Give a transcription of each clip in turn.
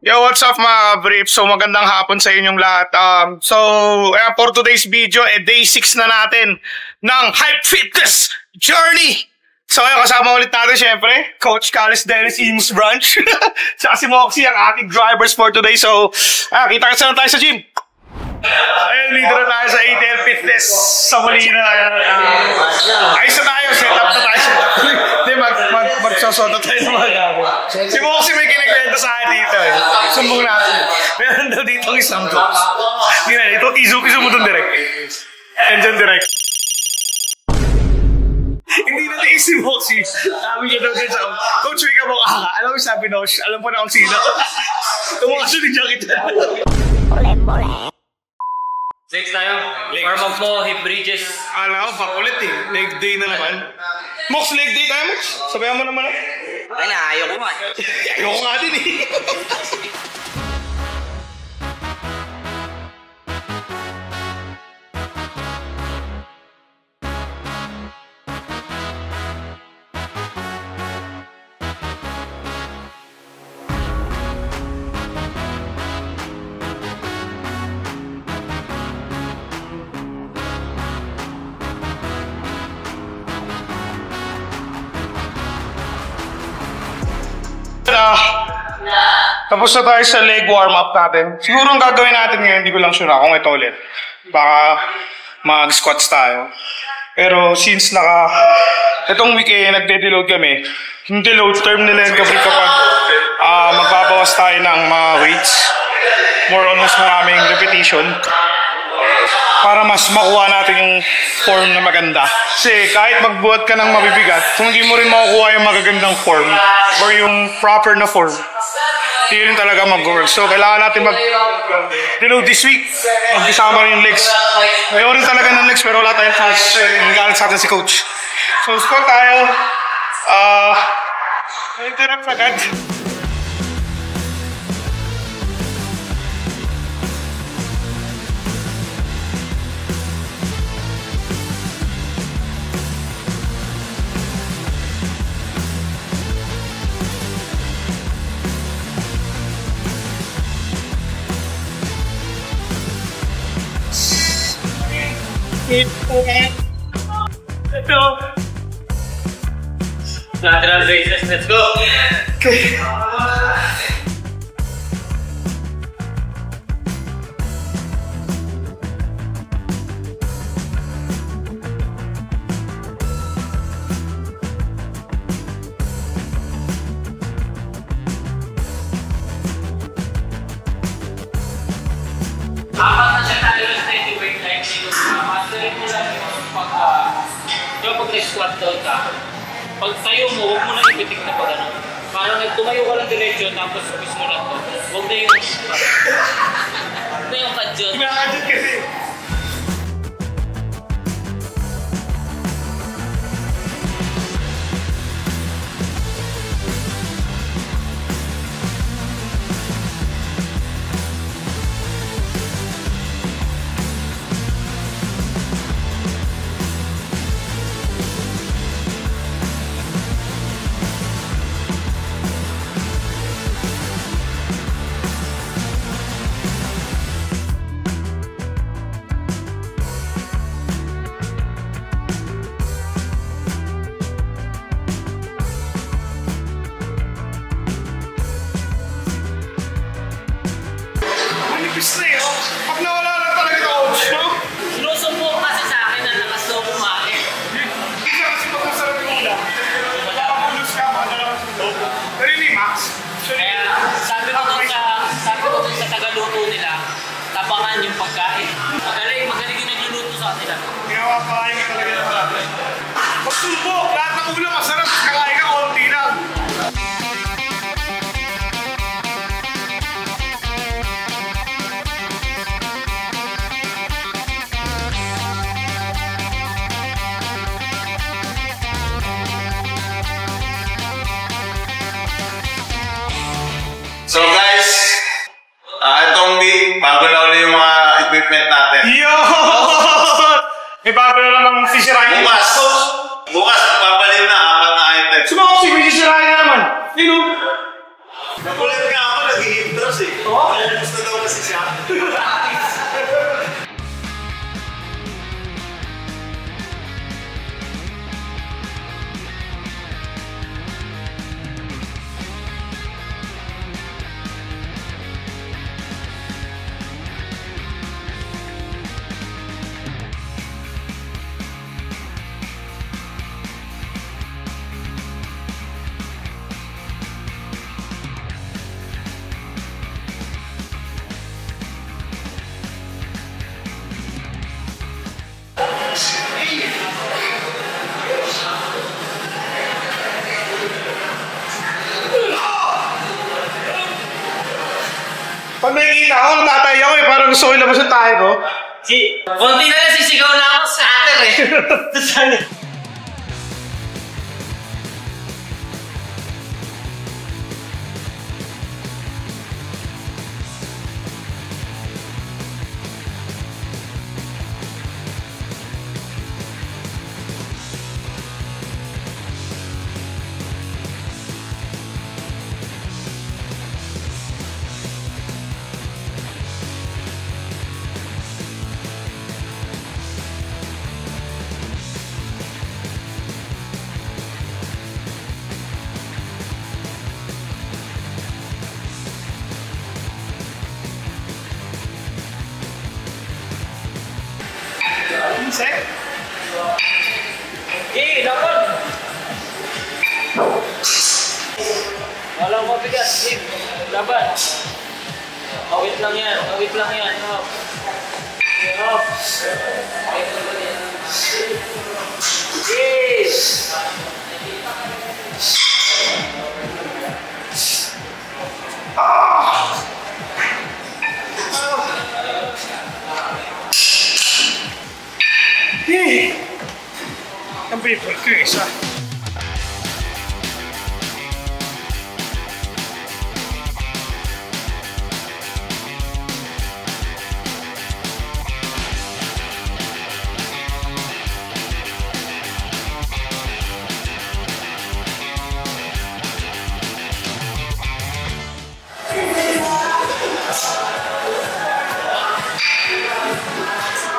Yo, what's up mga brief? So magandang hapon sa inyong lahat. For today's video, day 6 na natin ng Hype Fitness Journey. So ngayon kasama ulit natin syempre, Coach Carlos Dennis Eames Branch. Tsaka si Moxie ang ating drivers for today. So, kita-kita na tayo sa gym. Ayun, leader na tayo sa ATL Fitness sa Molina. Ayos na tayo, set up na tayo. Hindi, magsasot na tayo ng mga gamit. Si Moxie may kinikwento sa akin dito eh. Sumbong natin. Meron daw dito ang isang coach. Hindi na, ito, iso mo doon direct. And dyan direct. Hindi na tayo si Moxie. Sabi niya daw dyan sa Coach, wika mo ka. Alam mo sabi na, alam mo na kung sino. Tumakasyo ni Jacket. Next tayo, warm up mo, hip bridges. Alam ko, pakulit eh. Leg day na naman. Mox, leg day tayo, Mox. Sabayan mo naman eh. Ay na, ayoko nga. Ayoko nga din eh. Tapos na tayo sa leg warm-up natin. Siguro ang gagawin natin ngayon, hindi ko lang sure kung ito ulit. Baka mag-squats tayo. Pero since itong week nagde-deload kami, yung deload term nila yung kapag magbabawas tayo ng mga weights. More on mas maraming repetition. Para mas makuha natin yung form na maganda. Kasi kahit magbuhat ka ng mabibigat, kung hindi mo rin makukuha yung magagandang form or yung proper na form, hindi rin talaga mag-work. So kailangan natin mag-deload this week. Mag-isama rin yung legs. Ngayon rin talaga ng legs pero wala tayong chance. Nagalit sa atin si Coach. So squat tayo. Interrupt agad. Ito. Lateral raises, let's go! Okay. Squat down ka. Pag tayo mo, huwag mo na ipitik na pag ano. Parang tumayo ka lang diretso, tapos squeeze mo lang to. Huwag na yung huwag na yung kadyon. Nakakadyon kasi. Pag nawala lang talaga ito, Coach, no? Sinusumbong kasi sa akin na nakaslow kumain. Isa kasi pag-usarap yung ulam. Nakapulus ka, magdala ka sa ulo. Pero hindi, Max. Kaya sabi ko dun sa tagaluto nila, tabangan yung pagkain. Magaling yung nagluluto sa kanila. Ginawa pa kayo talaga yung malapit. Pagsumbok, lahat ng ulam masarap, kakain ka, konti lang. So guys, itong week, bago na ulit yung mga equipment natin. Yo! May bago na lang sisirain. Bukas, papalit na 4 na items. Sumakot si may sisirain na naman. Sino? Nakulit nga ako, nag-i-hip thrust ako natatay ako eh. Parang gusto ko ilabas yung tayo ko. Konti na lang sisigaw na ako sa atin eh. Sana. Set. Okay, laban. Walang mabigat. Sige, laban. Awit lang yan. Awit lang yan. Up. Up. Okay. Ang paper ko isa.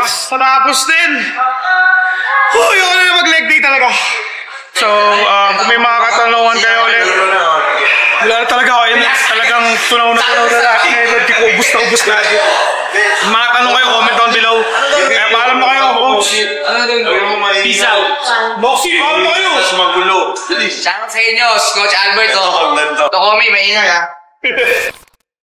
Basta tapos din. Uy, ako na mag-leg day talaga. So, kung may mga katanungan kayo ulit, wala na talaga ako. Talagang tunaw na lahat. Hindi ko ubus na lagi. Mga tanong kayo, comment down below. Kaya paalam na kayo, coach. Peace out. Boxy, paalam na kayo. Mas magulo. Shoutout sa inyo, Coach Alberto. Tokomi, maingat ha.